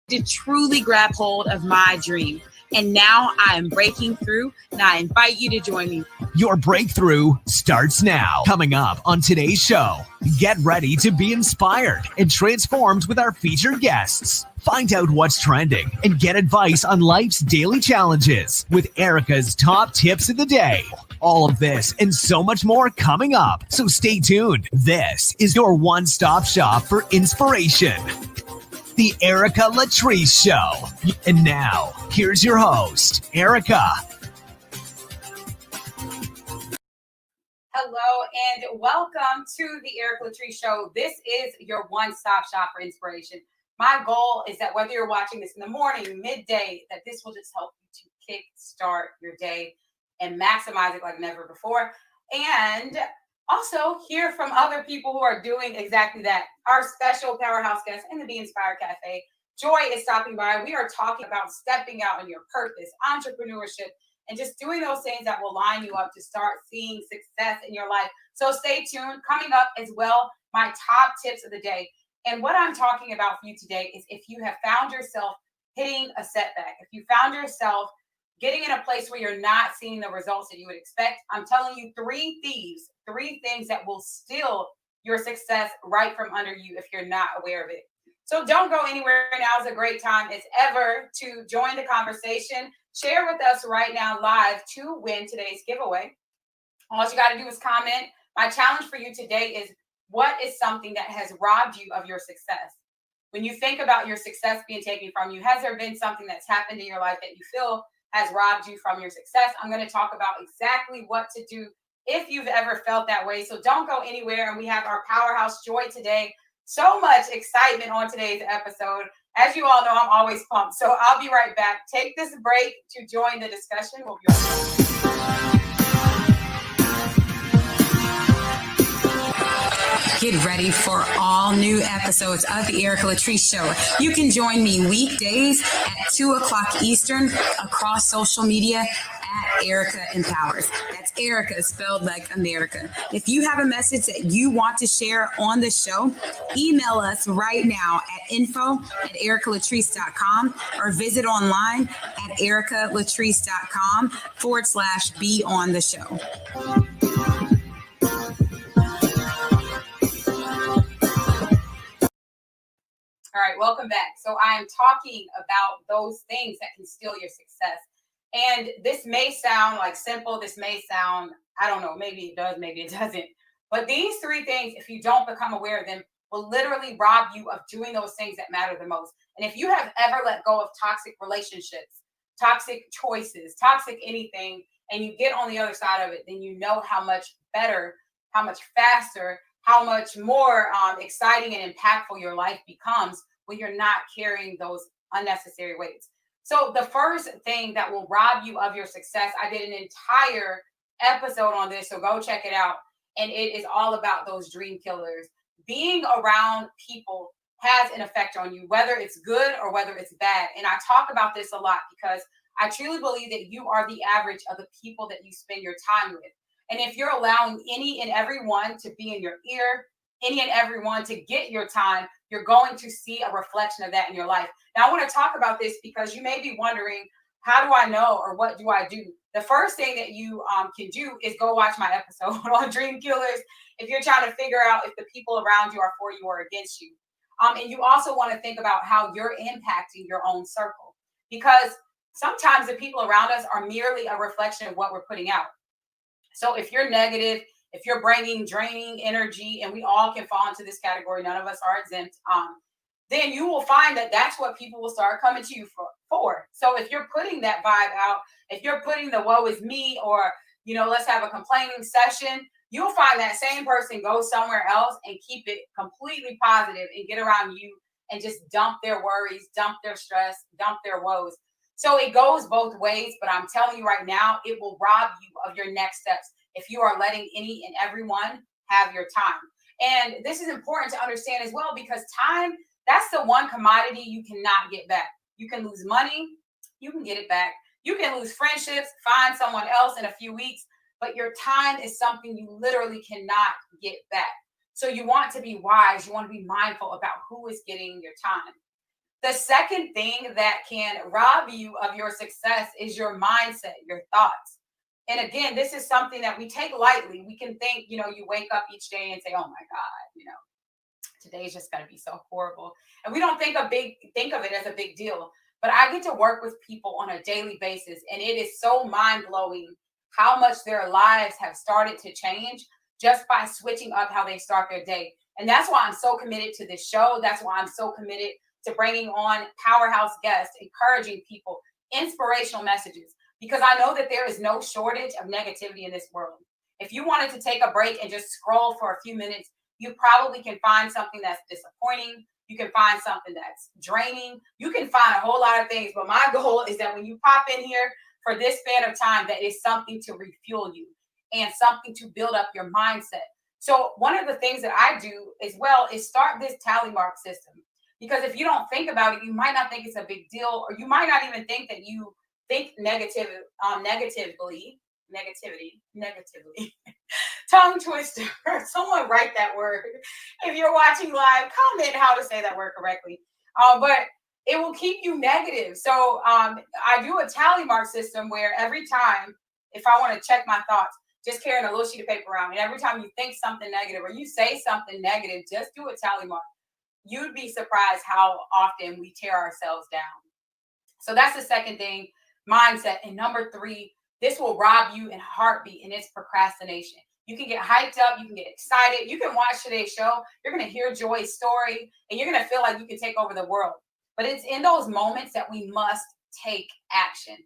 to truly grab hold of my dream. And now I am breaking through, and I invite you to join me. Your breakthrough starts now. Coming up on today's show, get ready to be inspired and transformed with our featured guests. Find out what's trending and get advice on life's daily challenges with Erica's top tips of the day. All of this and so much more coming up. So stay tuned. This is your one-stop shop for inspiration. The Erica Latrice Show. And now, here's your host, Erica. Hello and welcome to the Erica Latrice Show. This is your one-stop shop for inspiration. My goal is that whether you're watching this in the morning, midday, that this will just help you to kick-start your day and maximize it like never before. And also hear from other people who are doing exactly that. Our special powerhouse guest in the Be Inspired Cafe, Joy, is stopping by. We are talking about stepping out on your purpose, entrepreneurship, and just doing those things that will line you up to start seeing success in your life. So stay tuned. Coming up as well, my top tips of the day. And what I'm talking about for you today is if you have found yourself hitting a setback, if you found yourself getting in a place where you're not seeing the results that you would expect, I'm telling you three things that will steal your success right from under you if you're not aware of it. So don't go anywhere. Now is a great time as ever to join the conversation. Share with us right now live to win today's giveaway. All you got to do is comment. My challenge for you today is, what is something that has robbed you of your success? When you think about your success being taken from you, has there been something that's happened in your life that you feel has robbed you from your success? I'm going to talk about exactly what to do if you've ever felt that way. So don't go anywhere. And we have our powerhouse Joy today. So much excitement on today's episode. As you all know, I'm always pumped. So I'll be right back. Take this break to join the discussion. We'll be right back. Get ready for all new episodes of the Erica Latrice Show. You can join me weekdays at 2 o'clock Eastern across social media at Erica Empowers. That's Erica spelled like America. If you have a message that you want to share on the show, email us right now at info@ericalatrice.com or visit online at ericalatrice.com/be on the show. All right, welcome back. So I am talking about those things that can steal your success. And this may sound like simple. This may sound, I don't know, maybe it does, maybe it doesn't. But these three things, if you don't become aware of them, will literally rob you of doing those things that matter the most. And if you have ever let go of toxic relationships, toxic choices, toxic anything, and you get on the other side of it, then you know how much better, how much faster, how much more exciting and impactful your life becomes when you're not carrying those unnecessary weights. So the first thing that will rob you of your success, I did an entire episode on this, so go check it out. And it is all about those dream killers. Being around people has an effect on you, whether it's good or whether it's bad. And I talk about this a lot because I truly believe that you are the average of the people that you spend your time with. And if you're allowing any and everyone to be in your ear, any and everyone to get your time, you're going to see a reflection of that in your life. Now, I want to talk about this because you may be wondering, how do I know, or what do I do? The first thing that you can do is go watch my episode on Dream Killers if you're trying to figure out if the people around you are for you or against you. And you also want to think about how you're impacting your own circle, because sometimes the people around us are merely a reflection of what we're putting out. So if you're negative, if you're bringing draining energy, and we all can fall into this category, none of us are exempt, then you will find that that's what people will start coming to you for. So if you're putting that vibe out, if you're putting the woe is me, or, let's have a complaining session, you'll find that same person go somewhere else and keep it completely positive and get around you and just dump their worries, dump their stress, dump their woes. So it goes both ways, but I'm telling you right now, it will rob you of your next steps if you are letting any and everyone have your time. And this is important to understand as well, because time, that's the one commodity you cannot get back. You can lose money, you can get it back. You can lose friendships, find someone else in a few weeks, but your time is something you literally cannot get back. So you want to be wise. You want to be mindful about who is getting your time. The second thing that can rob you of your success is your mindset, your thoughts. And again, this is something that we take lightly. We can think, you wake up each day and say, "Oh my God, today's just going to be so horrible." And we don't think of it as a big deal. But I get to work with people on a daily basis, and it is so mind-blowing how much their lives have started to change just by switching up how they start their day. And that's why I'm so committed to this show. That's why I'm so committed to bringing on powerhouse guests, encouraging people, inspirational messages, because I know that there is no shortage of negativity in this world. If you wanted to take a break and just scroll for a few minutes, you probably can find something that's disappointing. You can find something that's draining. You can find a whole lot of things. But my goal is that when you pop in here for this span of time, that is something to refuel you and something to build up your mindset. So one of the things that I do as well is start this tally mark system. Because if you don't think about it, you might not think it's a big deal, or you might not even think that you think negatively. Tongue twister. Someone write that word. If you're watching live, comment how to say that word correctly. But it will keep you negative. So I do a tally mark system where every time, if I want to check my thoughts, just carrying a little sheet of paper around, and every time you think something negative or you say something negative, just do a tally mark. You'd be surprised how often we tear ourselves down. So that's the second thing, mindset. And number three, this will rob you in a heartbeat, and it's procrastination. You can get hyped up, you can get excited, you can watch today's show, you're going to hear Joy's story, and you're going to feel like you can take over the world. But it's in those moments that we must take action.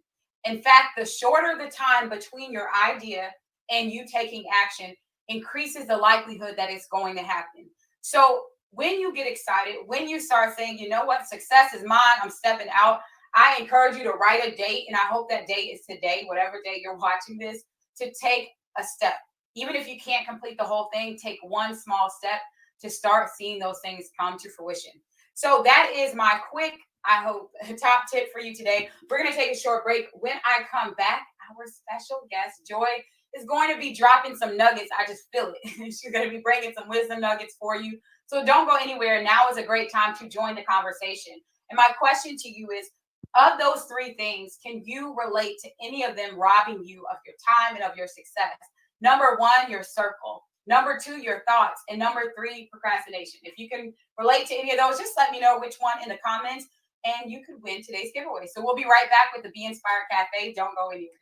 In fact, the shorter the time between your idea and you taking action increases the likelihood that it's going to happen. So when you get excited, when you start saying, "You know what, success is mine, I'm stepping out," I encourage you to write a date, and I hope that date is today, whatever day you're watching this, to take a step. Even if you can't complete the whole thing, take one small step to start seeing those things come to fruition. So that is my quick, I hope, top tip for you today. We're going to take a short break. When I come back, our special guest, Joy, is going to be dropping some nuggets. I just feel it. She's going to be bringing some wisdom nuggets for you. So don't go anywhere. Now is a great time to join the conversation. And my question to you is, of those three things, can you relate to any of them robbing you of your time and of your success? Number one, your circle. Number two, your thoughts. And number three, procrastination. If you can relate to any of those, just let me know which one in the comments, and you could win today's giveaway. So we'll be right back with the Be Inspired Cafe. Don't go anywhere.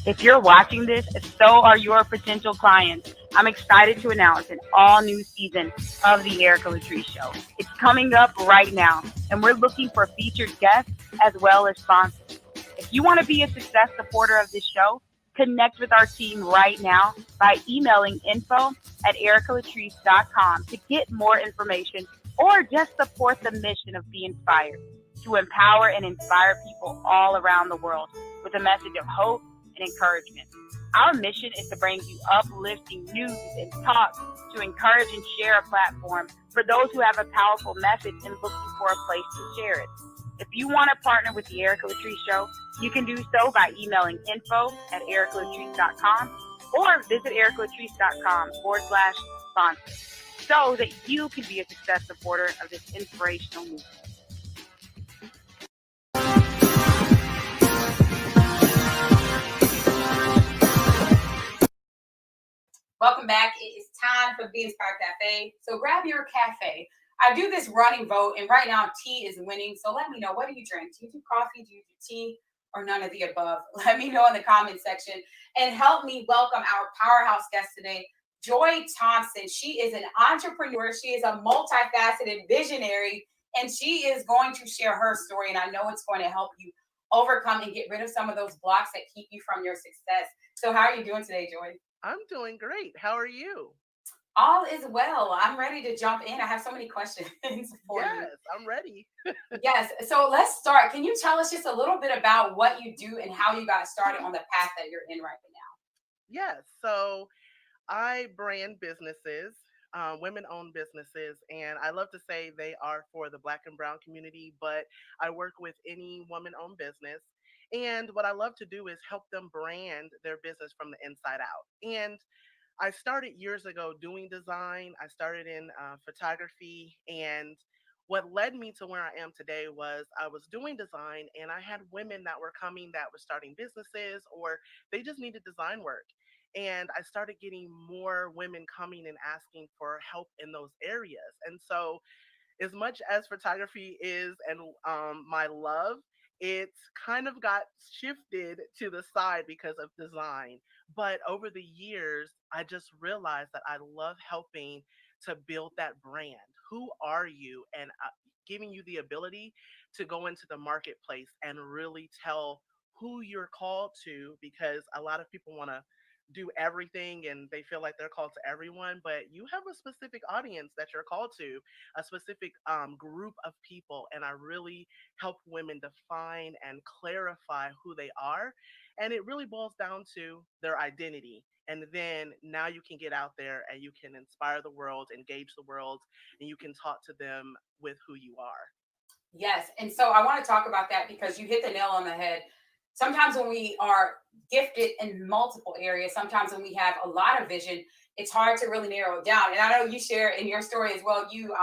If you're watching this, so are your potential clients. I'm excited to announce an all-new season of the Erica Latrice Show. It's coming up right now, and we're looking for featured guests as well as sponsors. If you want to be a success supporter of this show, connect with our team right now by emailing info@ericalatrice.com to get more information, or just support the mission of Be Inspired, to empower and inspire people all around the world with a message of hope and encouragement. Our mission is to bring you uplifting news and talk, to encourage and share a platform for those who have a powerful message and looking for a place to share it. If you want to partner with the Erica Latrice Show, you can do so by emailing info@ericalatrice.com or visit ericalatrice.com/sponsor, so that you can be a success supporter of this inspirational movement. Welcome back. It is time for the Be Inspired Cafe. So grab your cafe. I do this running vote, and right now tea is winning. So let me know, what do you drink? Do you do coffee? Do you do tea? Or none of the above? Let me know in the comment section, and help me welcome our powerhouse guest today, Joy Thompson. She is an entrepreneur. She is a multifaceted visionary, and she is going to share her story. And I know it's going to help you overcome and get rid of some of those blocks that keep you from your success. So how are you doing today, Joy? I'm doing great. How are you? All is well. I'm ready to jump in. I have so many questions for you. Yes, I'm ready. Yes. So let's start. Can you tell us just a little bit about what you do and how you got started on the path that you're in right now? Yes. So I brand businesses, women-owned businesses, and I love to say they are for the Black and Brown community, but I work with any woman-owned business. And what I love to do is help them brand their business from the inside out. And I started years ago doing design. I started in photography. And what led me to where I am today was I was doing design and I had women that were coming that were starting businesses or they just needed design work. And I started getting more women coming and asking for help in those areas. And so as much as photography is and my love, it's kind of got shifted to the side because of design. But over the years, I just realized that I love helping to build that brand. Who are you? And giving you the ability to go into the marketplace and really tell who you're called to, because a lot of people want to do everything and they feel like they're called to everyone, but you have a specific audience that you're called to, a specific group of people. And I really help women define and clarify who they are. And it really boils down to their identity. And then now you can get out there and you can inspire the world, engage the world, and you can talk to them with who you are. Yes. And so I want to talk about that because you hit the nail on the head. Sometimes when we are gifted in multiple areas, sometimes when we have a lot of vision, it's hard to really narrow it down. And I know you share in your story as well, you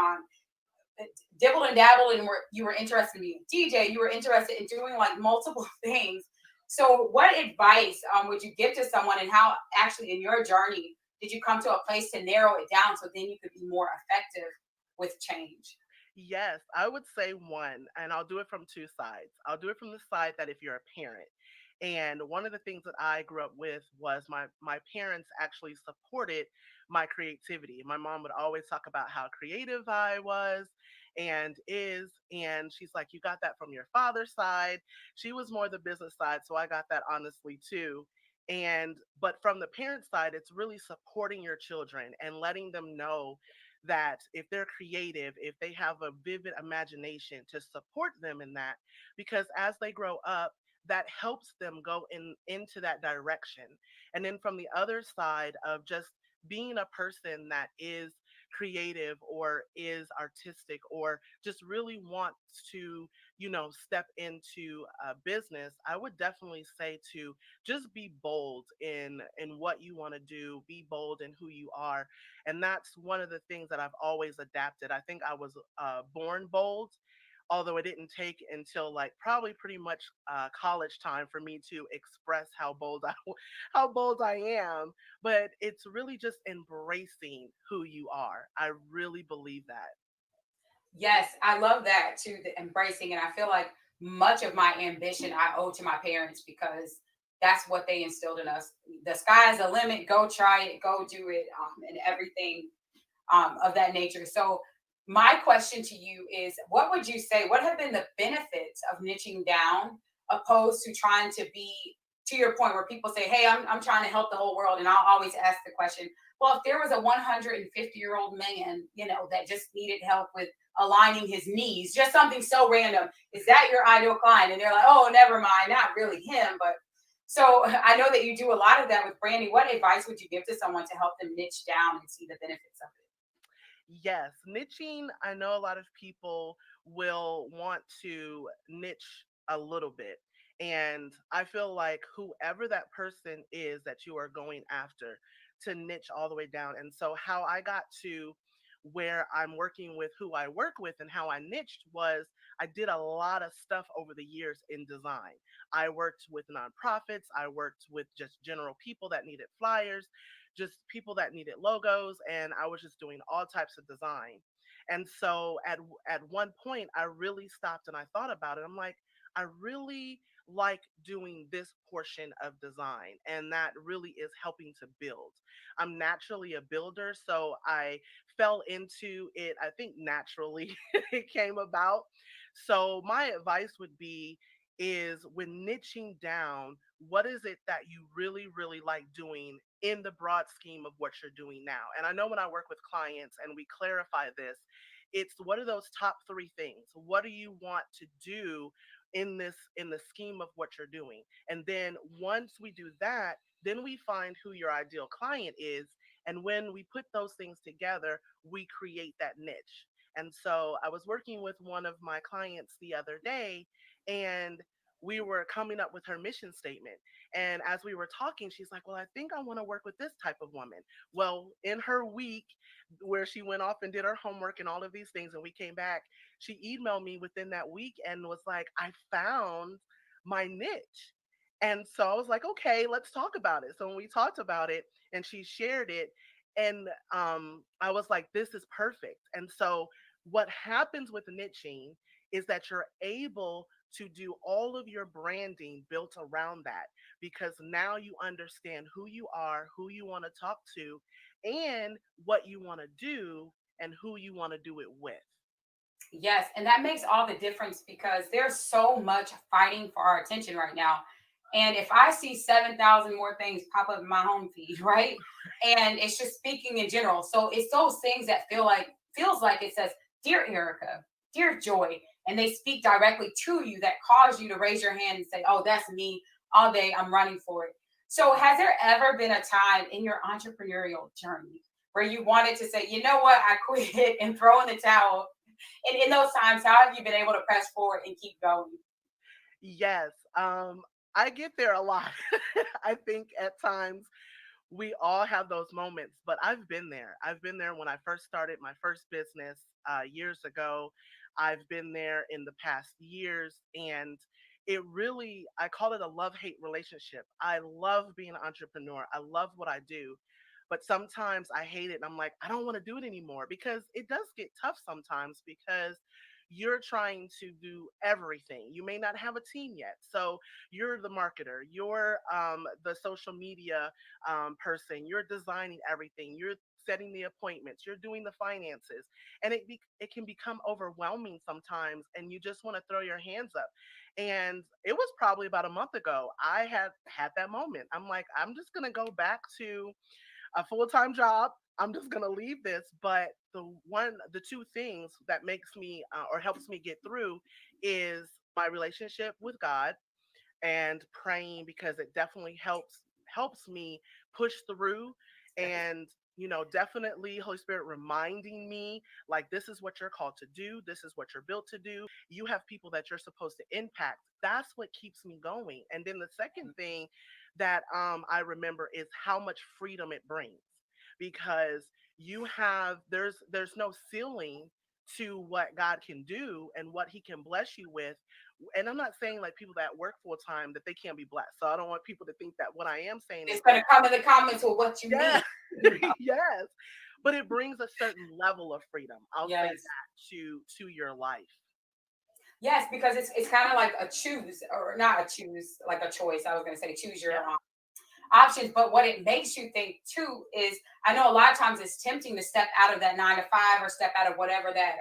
dibbled and dabbled and you were interested in being a DJ, you were interested in doing like multiple things. So what advice would you give to someone, and how actually in your journey did you come to a place to narrow it down so then you could be more effective with change? Yes, I would say one, and I'll do it from two sides. I'll do it from the side that if you're a parent, and one of the things that I grew up with was my parents actually supported my creativity. My mom would always talk about how creative I was and is, and she's like, "You got that from your father's side." She was more the business side, so I got that honestly too. And but from the parent side, it's really supporting your children and letting them know that if they're creative, if they have a vivid imagination, to support them in that, because as they grow up, that helps them go into that direction. And then from the other side of just being a person that is creative or is artistic or just really wants to, step into a business, I would definitely say to just be bold in what you want to do, be bold in who you are. And that's one of the things that I've always adapted. I think I was born bold, although it didn't take until like probably pretty much college time for me to express how bold how bold I am. But it's really just embracing who you are. I really believe that. Yes, I love that too, the embracing. And I feel like much of my ambition I owe to my parents because that's what they instilled in us. The sky's the limit. Go try it. Go do it. And everything of that nature. So, my question to you is, what would you say? What have been the benefits of niching down, opposed to trying to be, to your point, where people say, "Hey, I'm trying to help the whole world," and I'll always ask the question, "Well, if there was a 150-year-old man, that just needed help with aligning his knees, just something so random, is that your ideal client?" And they're like, "Oh, never mind, not really him, but." So I know that you do a lot of that with branding. What advice would you give to someone to help them niche down and see the benefits of it? Yes, niching, I know a lot of people will want to niche a little bit. And I feel like whoever that person is that you are going after, to niche all the way down. And so, how I got to where I'm working with who I work with and how I niched was I did a lot of stuff over the years in design. I worked with nonprofits, I worked with just general people that needed flyers, just people that needed logos, and I was just doing all types of design. And so at one point I really stopped and I thought about it. I'm like, I really like doing this portion of design, and that really is helping to build. I'm naturally a builder, so I fell into it, I think naturally. It came about. So my advice would be is when niching down, what is it that you really, really like doing in the broad scheme of what you're doing now? And I know when I work with clients and we clarify this, it's what are those top three things? What do you want to do in the scheme of what you're doing? And then once we do that, then we find who your ideal client is. And when we put those things together, we create that niche. And so I was working with one of my clients the other day, and we were coming up with her mission statement. And as we were talking, she's like, well, I think I want to work with this type of woman. Well, in her week where she went off and did her homework and all of these things, and we came back, she emailed me within that week and was like, I found my niche. And so I was like, okay, let's talk about it. So when we talked about it and she shared it, and I was like, this is perfect. And so what happens with niching is that you're able to do all of your branding built around that, because now you understand who you are, who you want to talk to, and what you want to do and who you want to do it with. Yes, and that makes all the difference because there's so much fighting for our attention right now. And if I see 7,000 more things pop up in my home feed, right? And it's just speaking in general. So it's those things that feels like it says, Dear Erica, Dear Joy, and they speak directly to you that cause you to raise your hand and say, oh, that's me all day. I'm running for it. So has there ever been a time in your entrepreneurial journey where you wanted to say, you know what, I quit and throw in the towel? And in those times, how have you been able to press forward and keep going? Yes, I get there a lot. I think at times we all have those moments, but I've been there. I've been there when I first started my first business years ago. I've been there in the past years, and it really, I call it a love hate relationship. I love being an entrepreneur, I love what I do. But sometimes I hate it and I'm like, I don't want to do it anymore, because it does get tough sometimes because you're trying to do everything. You may not have a team yet. So you're the marketer, you're the social media person, you're designing everything, you're setting the appointments, you're doing the finances, and it can become overwhelming sometimes, and you just want to throw your hands up. And it was probably about a month ago I had that moment. I'm like, I'm just gonna go back to a full-time job. I'm just going to leave this. But the two things that makes me or helps me get through is my relationship with God and praying, because it definitely helps me push through. And definitely Holy Spirit reminding me, like, this is what you're called to do, this is what you're built to do, you have people that you're supposed to impact. That's what keeps me going. And then the second thing that I remember is how much freedom it brings, because there's no ceiling to what God can do and what he can bless you with. And I'm not saying like people that work full time that they can't be blessed. So I don't want people to think that. What I am saying is It's going to come in the comments with what you yeah, need. yes. But it brings a certain level of freedom. I'll say Yes. that to your life. Yes, because it's kind of like a choose, or not a choose, like a choice. I was going to say choose your options, but what it makes you think too is, I know a lot of times it's tempting to step out of that 9 to 5 or step out of whatever that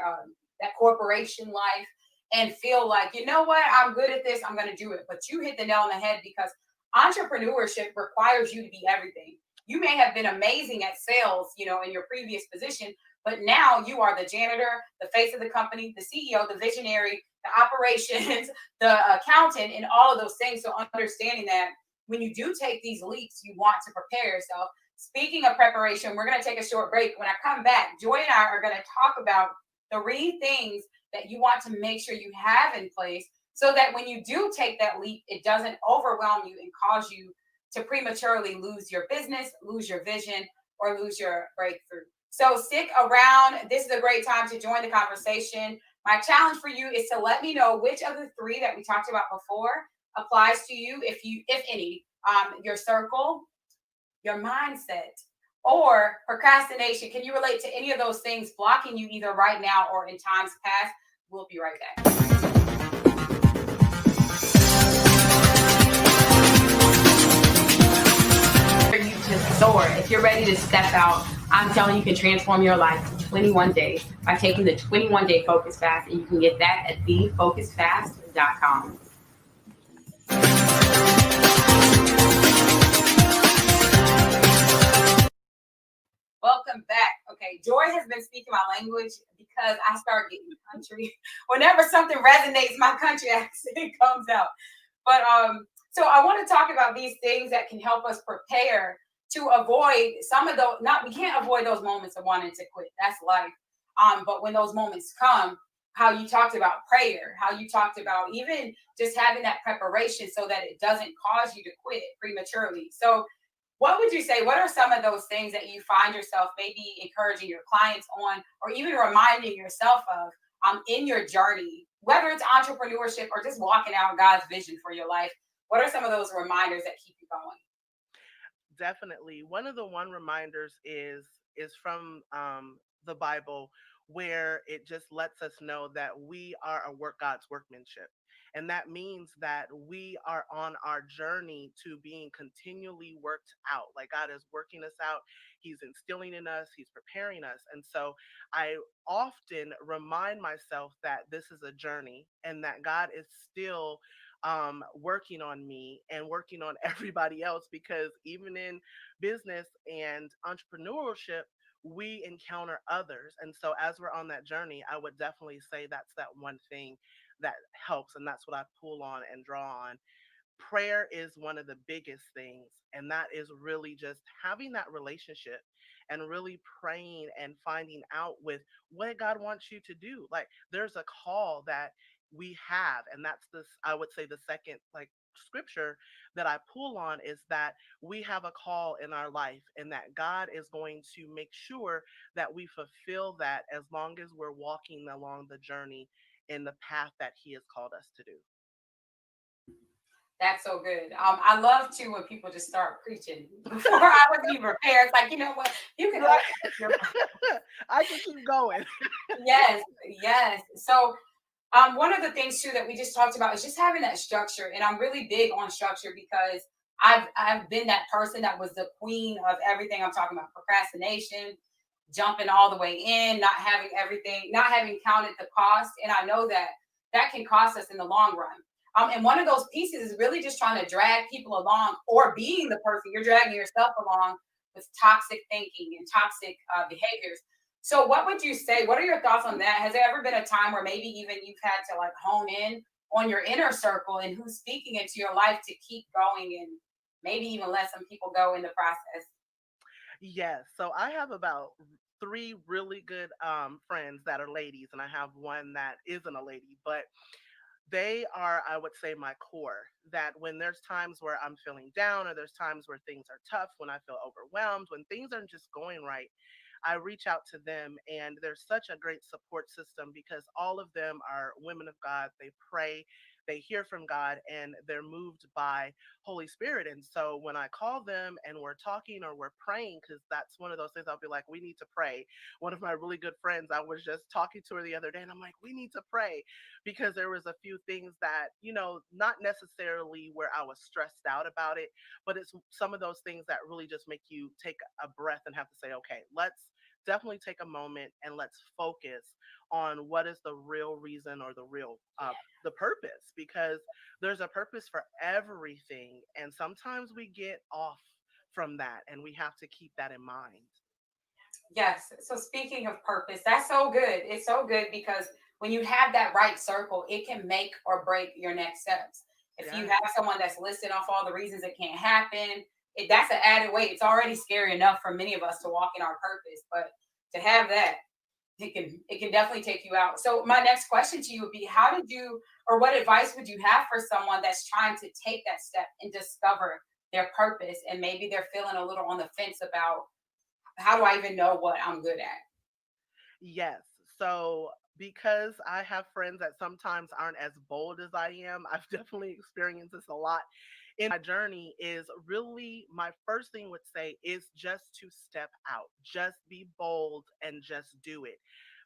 corporation life and feel like, you know what, I'm good at this, I'm going to do it. But you hit the nail on the head, because entrepreneurship requires you to be everything. You may have been amazing at sales, in your previous position, but now you are the janitor, the face of the company, the CEO, the visionary, the operations, the accountant, and all of those things. So understanding that when you do take these leaps, you want to prepare yourself. Speaking of preparation, we're going to take a short break. When I come back, Joy and I are going to talk about 3 things that you want to make sure you have in place so that when you do take that leap, it doesn't overwhelm you and cause you to prematurely lose your business, lose your vision, or lose your breakthrough. So stick around. This is a great time to join the conversation. My challenge for you is to let me know which of the 3 that we talked about before applies to you, if any. Your circle, your mindset, or procrastination. Can you relate to any of those things blocking you either right now or in times past? We'll be right back. For you to soar, if you're ready to step out, I'm telling you, you can transform your life in 21 days by taking the 21-day Focus Fast, and you can get that at thefocusfast.com. Welcome back. Okay, Joy has been speaking my language because I start getting country. Whenever something resonates, my country accent comes out. But so I want to talk about these things that can help us prepare to avoid some of those. We can't avoid those moments of wanting to quit. That's life. But when those moments come, how you talked about prayer, how you talked about even just having that preparation so that it doesn't cause you to quit prematurely. So, what would you say? What are some of those things that you find yourself maybe encouraging your clients on, or even reminding yourself of in your journey, whether it's entrepreneurship or just walking out God's vision for your life? What are some of those reminders that keep you going? Definitely. One of the one reminders is from the Bible, where it just lets us know that we are a work God's workmanship. And that means that we are on our journey to being continually worked out. Like God is working us out. He's instilling in us, He's preparing us. And so I often remind myself that this is a journey and that God is still working on me and working on everybody else, because even in business and entrepreneurship, we encounter others. And so as we're on that journey, I would definitely say that's that one thing that helps. And that's what I pull on and draw on. Prayer is one of the biggest things. And that is really just having that relationship and really praying and finding out with what God wants you to do. Like there's a call that we have, and that's this, I would say, the second like scripture that I pull on is that we have a call in our life and that God is going to make sure that we fulfill that as long as we're walking along the journey in the path that He has called us to do. That's so good. I love too when people just start preaching before I was even prepared. It's like, you know what? You can Right. open up your I can keep going. yes, yes. So one of the things too that we just talked about is just having that structure, and I'm really big on structure because I've been that person that was the queen of everything. I'm talking about procrastination, jumping all the way in, not having everything, not having counted the cost, and I know that that can cost us in the long run. And one of those pieces is really just trying to drag people along, or being the person you're dragging yourself along with toxic thinking and toxic behaviors. So what would you say? What are your thoughts on that? Has there ever been a time where maybe even you've had to like hone in on your inner circle and who's speaking into your life to keep going and maybe even let some people go in the process? Yes. So I have about three really good friends that are ladies, and I have one that isn't a lady, but they are, I would say, my core. That when there's times where I'm feeling down, or there's times where things are tough, when I feel overwhelmed, when things aren't just going right, I reach out to them. And there's such a great support system because all of them are women of God. They pray, they hear from God, and they're moved by Holy Spirit. And so when I call them and we're talking or we're praying, because that's one of those things, I'll be like, we need to pray. One of my really good friends, I was just talking to her the other day, and I'm like, we need to pray, because there was a few things that, not necessarily where I was stressed out about it, but it's some of those things that really just make you take a breath and have to say, okay, let's definitely take a moment and let's focus on what is the real reason, or the real the purpose, because there's a purpose for everything, and sometimes we get off from that, and we have to keep that in mind. Yes. So speaking of purpose, that's so good. It's so good because when you have that right circle, it can make or break your next steps. If you Yes. have someone that's listing off all the reasons it can't happen, that's an added weight. It's already scary enough for many of us to walk in our purpose, but to have that, it can definitely take you out. So my next question to you would be, how did you, or what advice would you have for someone that's trying to take that step and discover their purpose, and maybe they're feeling a little on the fence about how do I even know what I'm good at? Yes. So because I have friends that sometimes aren't as bold as I am, I've definitely experienced this a lot in my journey. Is really my first thing would say is just to step out, just be bold and just do it.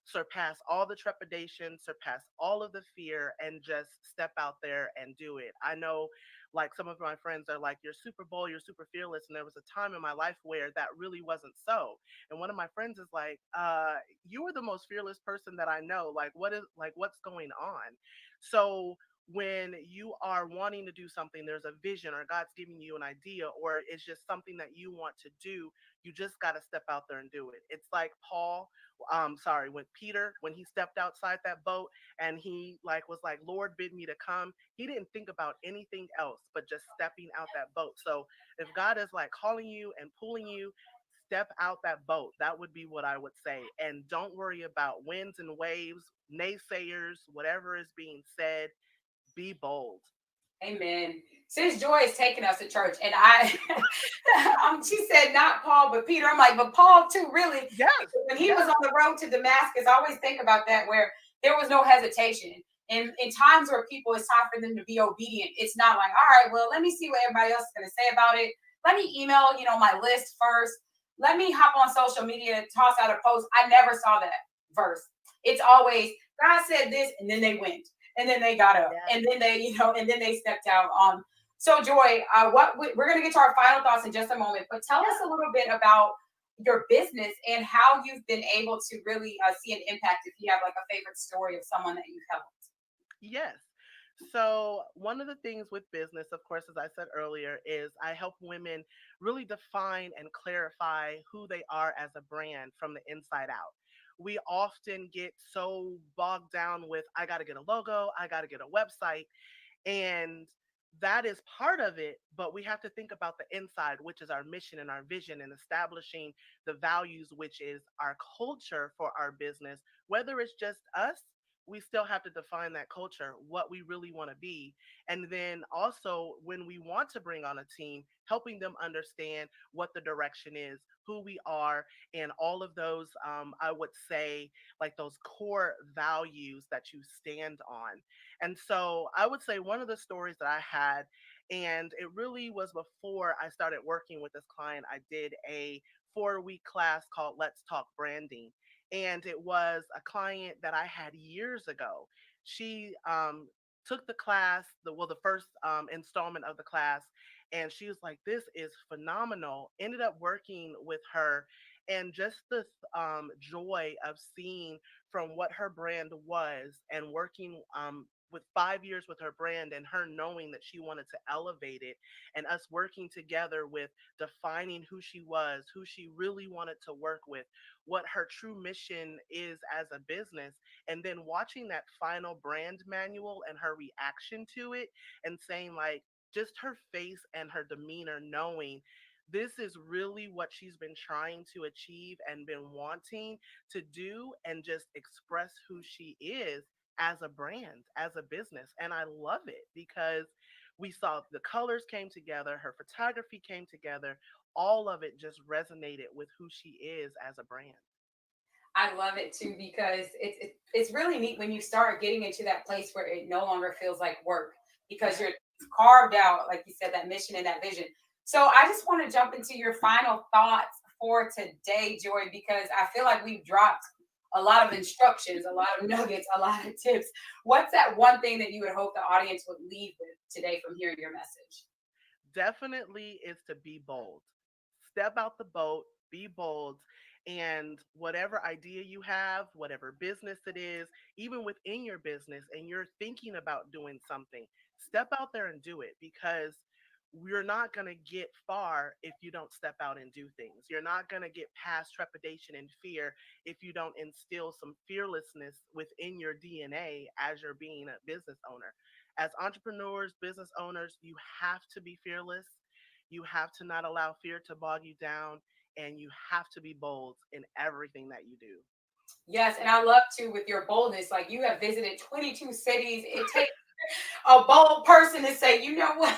Surpass all the trepidation, surpass all of the fear, and just step out there and do it. I know, like, some of my friends are like, you're super bold, you're super fearless. And there was a time in my life where that really wasn't so. And one of my friends is like, you are the most fearless person that I know. Like, what's going on? So when you are wanting to do something, there's a vision, or God's giving you an idea, or it's just something that you want to do, you just got to step out there and do it. It's like when Peter, when he stepped outside that boat and he like was like, Lord bid me to come, he didn't think about anything else but just stepping out that boat. So if God is like calling you and pulling you, step out that boat. That would be what I would say. And don't worry about winds and waves, naysayers, whatever is being said. Be bold. Amen. Sis Joy is taking us to church, and I, she said not Paul, but Peter. I'm like, but Paul too, really. Yes. When he was Yes. on the road to Damascus, I always think about that, where there was no hesitation. And in times where people, it's time for them to be obedient. It's not like, all right, well, let me see what everybody else is going to say about it. Let me email, my list first. Let me hop on social media, toss out a post. I never saw that verse. It's always God said this, and then they went, and then they got up, and then they, and then they stepped out. So Joy, we're going to get to our final thoughts in just a moment, but tell us a little bit about your business and how you've been able to really see an impact. If you have like a favorite story of someone that you've helped. Yes. So, one of the things with business, of course, as I said earlier, is I help women really define and clarify who they are as a brand from the inside out. We often get so bogged down with, I got to get a logo, I got to get a website. And that is part of it, but we have to think about the inside, which is our mission and our vision, and establishing the values, which is our culture for our business. Whether it's just us, we still have to define that culture, what we really want to be. And then also, when we want to bring on a team, helping them understand what the direction is, who we are, and all of those, I would say, like those core values that you stand on. And so I would say one of the stories that I had, and it really was before I started working with this client, I did a 4-week class called Let's Talk Branding. And it was a client that I had years ago. She took the class, the first installment of the class, and she was like, "This is phenomenal." Ended up working with her, and just this joy of seeing from what her brand was and working with 5 years with her brand, and her knowing that she wanted to elevate it, and us working together with defining who she was, who she really wanted to work with, what her true mission is as a business, and then watching that final brand manual and her reaction to it, and saying, like, just her face and her demeanor, knowing this is really what she's been trying to achieve and been wanting to do, and just express who she is as a brand, as a business. And I love it because we saw the colors came together, her photography came together, all of it just resonated with who she is as a brand. I love it too, because it's really neat when you start getting into that place where it no longer feels like work, because you're carved out, like you said, that mission and that vision. So I just want to jump into your final thoughts for today, Joy, because I feel like we've dropped a lot of instructions, a lot of nuggets, a lot of tips. What's that one thing that you would hope the audience would leave with today from hearing your message? Definitely is to be bold. Step out the boat, be bold, and whatever idea you have, whatever business it is, even within your business, and you're thinking about doing something, step out there and do it, because we're not going to get far if you don't step out and do things. You're not going to get past trepidation and fear if you don't instill some fearlessness within your DNA as you're being a business owner. As entrepreneurs, business owners, you have to be fearless. You have to not allow fear to bog you down, and you have to be bold in everything that you do. Yes, and I love to with your boldness. Like, you have visited 22 cities. It takes a bold person to say, you know what,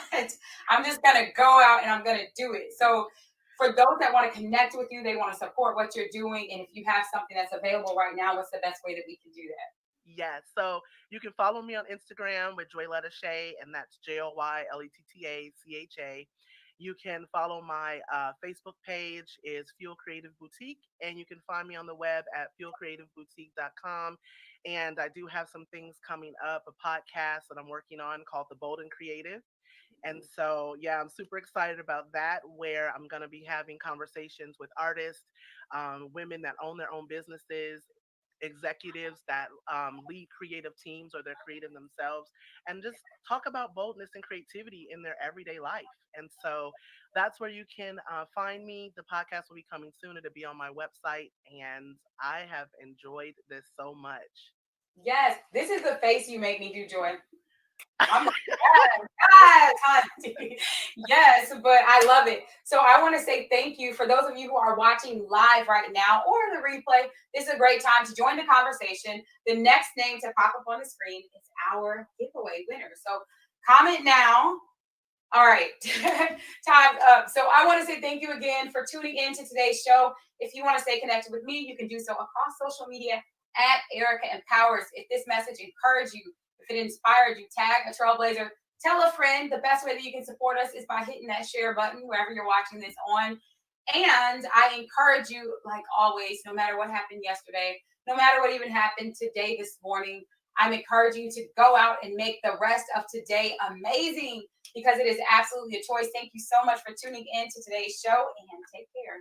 I'm just going to go out and I'm going to do it. So for those that want to connect with you, they want to support what you're doing, and if you have something that's available right now, what's the best way that we can do that? Yes. So you can follow me on Instagram with Joyletta Shea, and that's JoyLettaCha. You can follow my Facebook page is Fuel Creative Boutique, and you can find me on the web at fuelcreativeboutique.com. And I do have some things coming up, a podcast that I'm working on called The Bold and Creative. And so, yeah, I'm super excited about that, where I'm going to be having conversations with artists, women that own their own businesses, executives that lead creative teams or they're creative themselves, and just talk about boldness and creativity in their everyday life. And so that's where you can find me. The podcast will be coming soon. It'll be on my website. And I have enjoyed this so much. Yes, this is the face you make me do, Joy. Yes, honey. Yes, but I love it. So I want to say thank you for those of you who are watching live right now or the replay. This is a great time to join the conversation. The next name to pop up on the screen is our giveaway winner. So comment now. All right, time up. So I want to say thank you again for tuning in to today's show. If you want to stay connected with me, you can do so across social media at Erica Empowers. If this message encouraged you, if it inspired you, tag a trailblazer, tell a friend. The best way that you can support us is by hitting that share button wherever you're watching this on. And I encourage you, like always, no matter what happened yesterday, no matter what even happened today, this morning, I'm encouraging you to go out and make the rest of today amazing, because it is absolutely a choice. Thank you so much for tuning in to today's show, and take care.